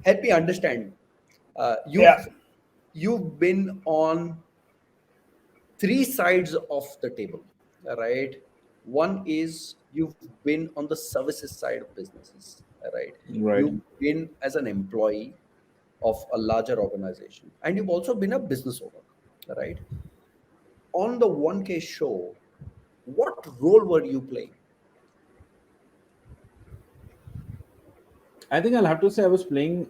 help me understand. Uh, Yeah. you've you've been on three sides of the table, right? One is you've been on the services side of businesses, right? Right. You've been as an employee of a larger organization, and you've also been a business owner, right? On the 1K show, what role were you playing? I think I'll have to say I was playing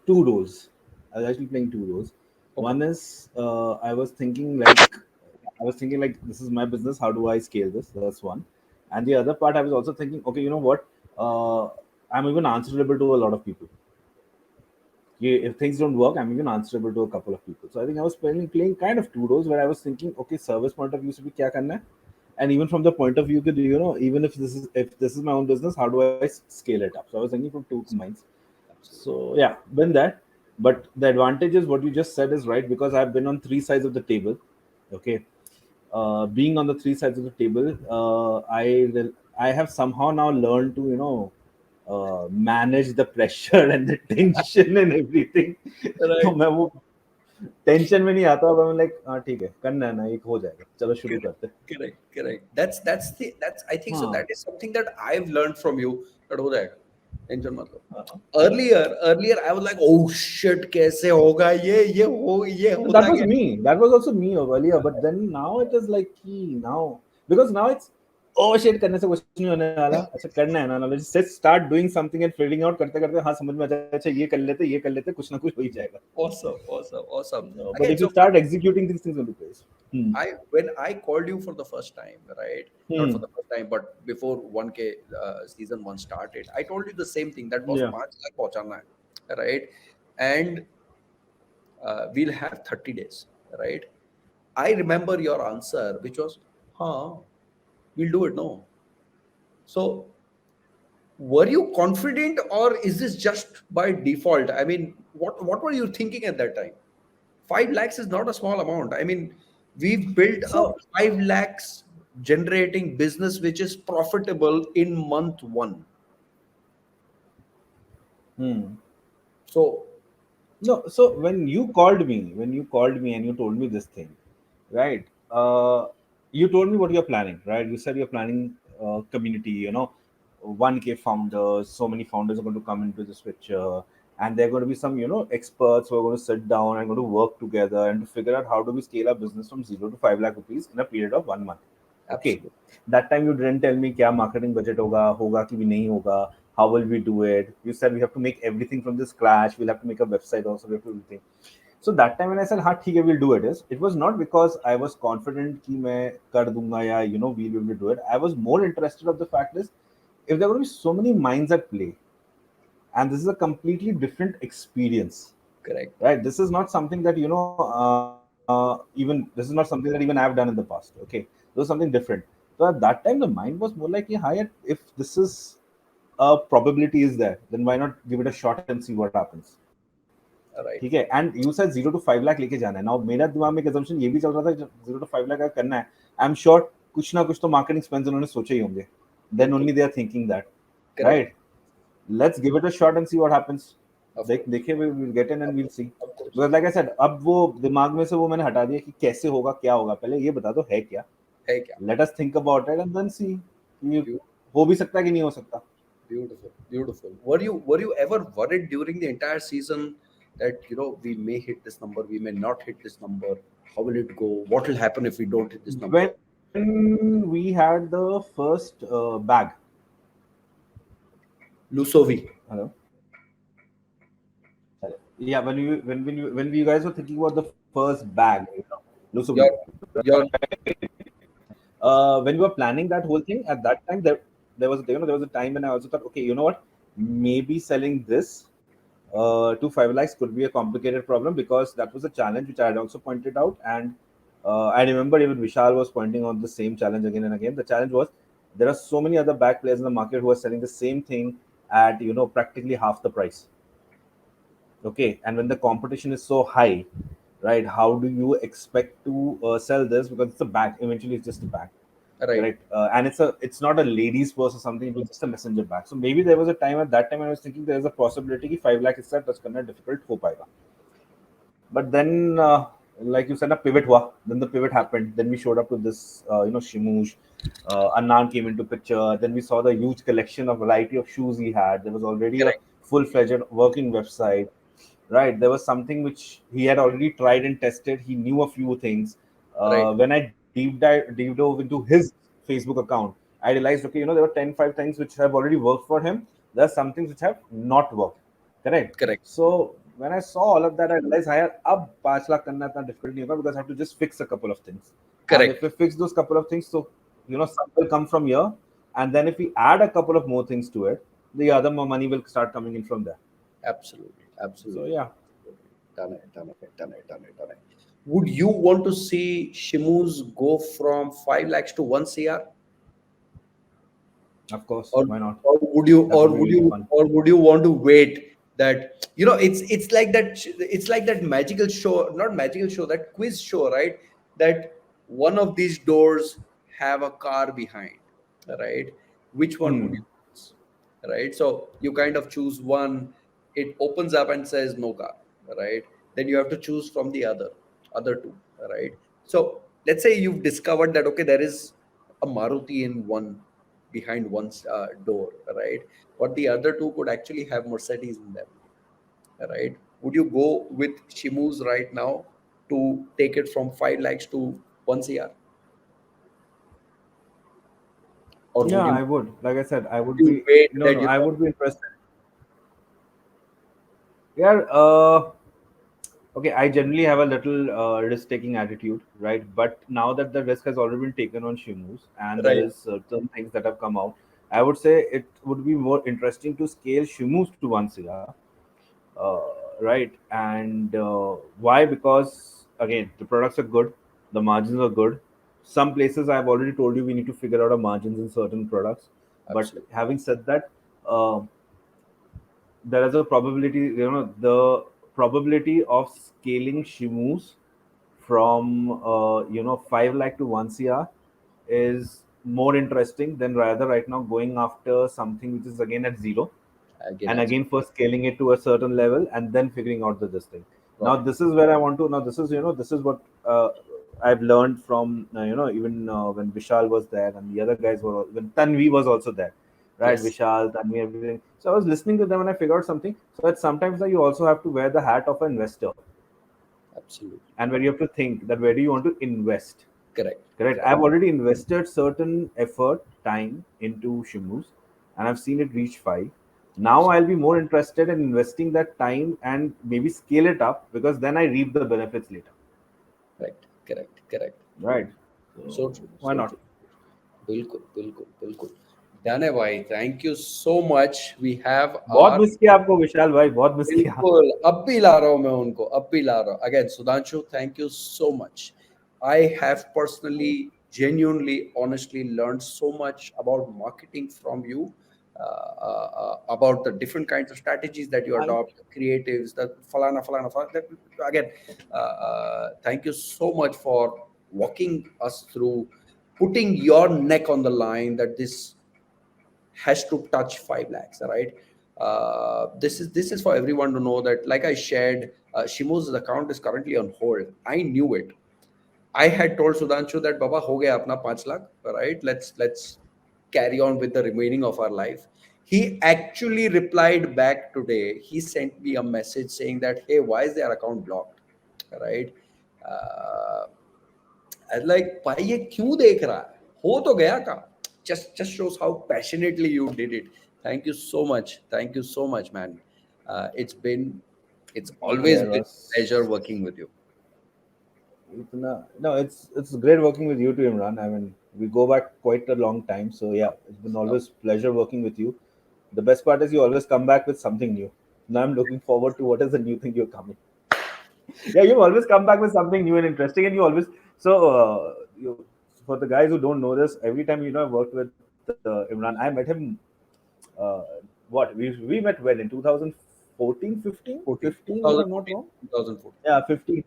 two roles. I was actually playing two roles. Okay. One is I was thinking like this is my business. How do I scale this? That's one. And the other part I was also thinking, okay, you know what? I'm even answerable to a lot of people. Yeah, if things don't work, I'm even answerable to a couple of people. So I think I was playing kind of two roles where I was thinking, okay, service point of view se bhi kya karna hai? And even from the point of view that even if this is my own business, how do I scale it up? So I was thinking from two minds. Absolutely. So yeah, been that. But the advantage is what you just said is right because I've been on three sides of the table. Okay, being on the three sides of the table, I have somehow now learned to manage the pressure and the tension and everything. तो Right. मैं वो tension में नहीं आता और मैं like हाँ ठीक है करना है ना एक हो जाएगा चलो शुरू Correct, करते हैं correct. That's I think so. हाँ That is something that I've learned from you. That हो जाएगा. Tension मत लो. हाँ. Earlier I was like, oh shit, कैसे होगा ये So होता that was क्या me. That was also me earlier. But then now it is like key now because now it's oh shit करने से कुछ नहीं होने वाला अच्छा करना है ना let's just start doing something and figuring out करते करते हाँ समझ में आ जाए अच्छा ये कर लेते कुछ ना कुछ हो ही जाएगा. awesome. But Again, if you so start executing these things will be place. I when I called you for the first time, right? Not for Hmm. the first time, but before 1K season one started, I told you the same thing. That was Yeah. 5 lakh पहुंचाना है, right? And we'll have 30 days, right? I remember your answer, which was, huh, we'll do it. No. So, were you confident or is this just by default? I mean, what were you thinking at that time? 5 lakhs is not a small amount. I mean, we've built a So 5 lakhs generating business which is profitable in month one. hmm. So, No, so when you called me and you told me this thing, right? You told me what you're planning, right? You said you're planning community, 1K founders, so many founders are going to come into this picture, and they're going to be some, experts who are going to sit down and going to work together and to figure out how do we scale our business from 0 to 5 lakh rupees in a period of 1 month. Okay, absolutely. that time you didn't tell me क्या marketing budget होगा कि भी नहीं होगा. How will we do it? You said we have to make everything from the scratch. We'll have to make a website also. We have to do everything. So that time when I said हाँ ठीक है we'll do it was not because I was confident कि मैं कर दूंगा या we will do it. I was more interested of the fact is if there are going to be so many minds at play and this is a completely different experience, Correct. right? This is not something that even this is not something that even I've done in the past. Okay, this was something different. So at that time the mind was more like, yeah, hi, if this is probability is there, then why not give it a shot and see what happens. ठीक है Right. And you said 0 to 5 lakh लेके जाना है. Now मेरा दिमाग में एक assumption ये भी चल रहा था 0 to 5 लाख अगर करना है आई एम श्योर कुछ ना कुछ तो मार्केटिंग स्पेंड्स उन्होंने सोचे ही होंगे. देन बिल्कुल. Only they are thinking that Correct. Right. Let's give it a shot and see what happens. Of देख course. देखिए we will get in and Of वील course. See. Of course. Because like I said अब वो दिमाग में से वो मैंने हटा दिया कि कैसे होगा क्या होगा. पहले ये बता दो है क्या. है क्या? Let us think about it and then see ये Beau- हो भी सकता है कि नहीं हो सकता. Beautiful. Beautiful. Were you ever worried during the entire season that we may hit this number, we may not hit this number? How will it go? What will happen if we don't hit this number? When we had the first bag. Lusovi. Hello. Yeah, when you guys were thinking about the first bag, Lusobi, Your your when we were planning that whole thing at that time, there was a time when I also thought, okay, you know what, maybe selling this to 5 lakhs could be a complicated problem because that was a challenge which I had also pointed out, and I remember even Vishal was pointing out the same challenge again and again. The challenge was there are so many other bag players in the market who are selling the same thing at practically half the price. Okay, and when the competition is so high, right, how do you expect to sell this because it's a bag, eventually it's just a bag. Right. correct? And it's not a ladies purse or something, it was just a messenger bag. So maybe there was a time at that time when I was thinking there is a possibility कि 5 lakh इससे touch करना difficult हो पाएगा. But then, like you said, a pivot hua. Then the pivot happened. Then we showed up to this, Shimush. Anand came into picture. Then we saw the huge collection of variety of shoes he had. There was already a Correct. full-fledged working website, right? There was something which he had already tried and tested. He knew a few things. Right. When I deep dove into his Facebook account, I realized, okay, there were 5 things which have already worked for him. There are some things which have not worked. Correct. Correct. So when I saw all of that, I realized I अब 5 lakh करना इतना difficult नहीं होगा because I have to just fix a couple of things. And if Correct. we fix those couple of things, so some will come from here, and then if we add a couple of more things to it, the other more money will start coming in from there. Absolutely. So Absolutely. yeah, Done it. Done it. Done it. Done it. Done it. Would you want to see Shimus go from 5 lakhs to 1 CR? of course, or why not? or would you That would be really fun. want to wait that it's like that, it's like that magical show, not magical show, that quiz show, right? That one of these doors have a car behind, right? Which one would you Hmm. choose? Right, so you kind of choose one, it opens up and says no car, right? Then you have to choose from the other two, right? So let's say you've discovered that, okay, there is a Maruti in one, behind one's door, right? But the other two could actually have Mercedes in them, right? Would you go with Shimus right now to take it from 5 lakhs to 1 CR? Or Yeah, I would. Like I said, I would would you be. wait No, that, no, I would be interested. Yeah. Okay, I generally have a little risk-taking attitude, right? But now that the risk has already been taken on Shimus, and there right, is certain things that have come out, I would say it would be more interesting to scale Shimus to 1 CR, right? And why? Because again, the products are good, the margins are good. Some places I've already told you we need to figure out our margins in certain products. But absolutely. having said that, uh, there is a probability, the probability of scaling Shimus from 5 lakh to 1 CR is more interesting than rather right now going after something which is again at zero, Again, and at again first scaling it to a certain level and then figuring out the this thing. Now got it. this is where I want to, now this is, this is what I've learned from, even when Vishal was there and the other guys were, when Tanvi was also there, right? Yes, Vishal, Tanvi, everything. So I was listening to them and I figured out something. So that sometimes now you also have to wear the hat of an investor, absolutely. and where you have to think that where do you want to invest. Correct. Correct. Correct. I've already invested certain effort, time into Shimus, and I've seen it reach 5. Now Absolutely. I'll be more interested in investing that time and maybe scale it up because then I reap the benefits later. Correct. Correct. Correct. Right. So So true. why So not? true. बिल्कुल बिल्कुल बिल्कुल done है भाई thank you so much we have बहुत आर miss किया आपको विशाल भाई, बहुत मिस किया. बिल्कुल अब भी ला रहा हूं मैं उनको अब भी ला रहा हूं again Sudhanshu thank you so much I have personally genuinely honestly learned so much about marketing from you, about the different kinds of strategies that you Thank adopt, the creatives, the falana that, again, thank you so much for walking us through, putting your neck on the line that this has to touch 5 lakhs, right? This is for everyone to know that, like I shared, Shimo's account is currently on hold. I knew it. I had told Sudhanshu that Baba ho gaya apna 5 lakh, right? Let's carry on with the remaining of our life. He actually replied back today. He sent me a message saying that, hey, why is their account blocked? Right? Uh, I was like, भाई ये क्यों देख रहा है? हो तो गया काम. Just shows how passionately you did it. Thank you so much. Thank you so much, man. It's always there been a pleasure was working with you. no, it's great working with you too, Imran. I mean, we go back quite a long time, so yeah, it's been Uh, always pleasure working with you. The best part is you always come back with something new. Now I'm looking forward to what is the new thing you're coming. Yeah, you always come back with something new and interesting, and you always so for the guys who don't know this, every time I worked with Imran, I met him. Uh, what we met when in 2014, 15, 14, 15, if I'm not 2014, wrong. 2014. Yeah, 15.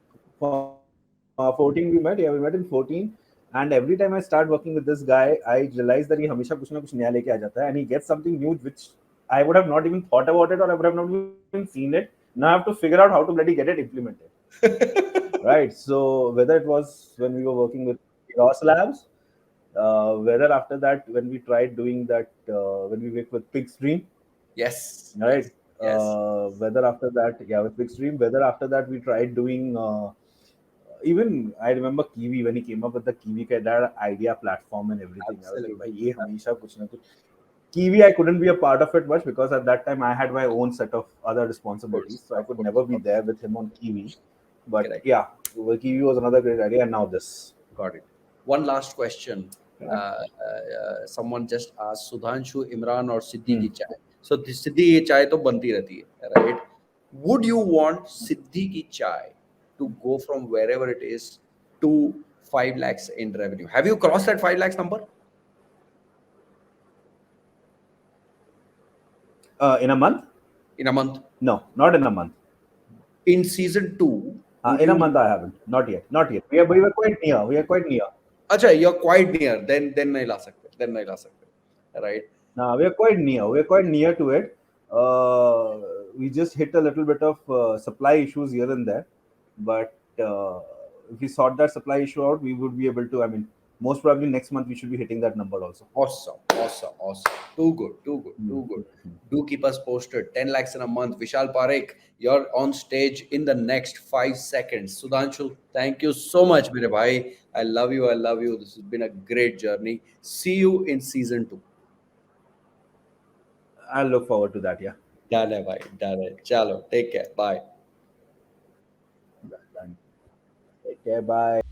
14 we met. Yeah, we met in 14. And every time I start working with this guy, I realize that he हमेशा कुछ ना कुछ नया लेके आ जाता है, and he gets something new which I would have not even thought about it, or I would have not even seen it. Now I have to figure out how to bloody get it implemented. Right. So whether it was when we were working with Ross Labs, whether after that when we tried doing that when we worked with Pigstream, Yes, right? yes, yes. Whether after that, yeah, with Pigstream, whether after that we tried doing even I remember Kiwi when he came up with the Kiwi ka that idea platform and everything. I was like, "Bhai, Absolutely. ye हमेशा कुछ ना कुछ." Kiwi, I couldn't be a part of it much because at that time I had my own set of other responsibilities, so I Of could course, never be of there course. with him on Kiwi. But Correct. yeah, well, Kiwi was another great idea, and now this. Got it. One last question. Yeah. Someone just asked Sudhanshu, Imran or Siddhi Hmm. ki chai. So this Siddhi ki chai to banti rehti hai, right? Would you want Siddhi ki chai to go from wherever it is to 5 lakhs in revenue? Have you crossed that 5 lakhs number In a month? in a month? No, not in a month. In season 2, would In a you? month, I haven't. Not yet. Not yet. We were quite near. We are quite near. Acha, you're quite near. Then nahi la sakte. Then nahi la sakte. Right? We are quite near. We are quite near to it. Uh, we just hit a little bit of supply issues here and there, but if we sort that supply issue out, we would be able to. I mean, most probably next month we should be hitting that number also. Awesome, awesome, awesome. Too good, too good, Hmm. too good. Do keep us posted. 10 lakhs in a month. Vishal Parekh, you're on stage in the next 5 seconds. Sudhanshu, thank you so much, mere bhai. I love you. I love you. This has been a great journey. See you in season 2. I'll look forward to that. Yeah. Done hai, bhai. Done hai. Chalo, take care. Bye. Done. Take care. Bye.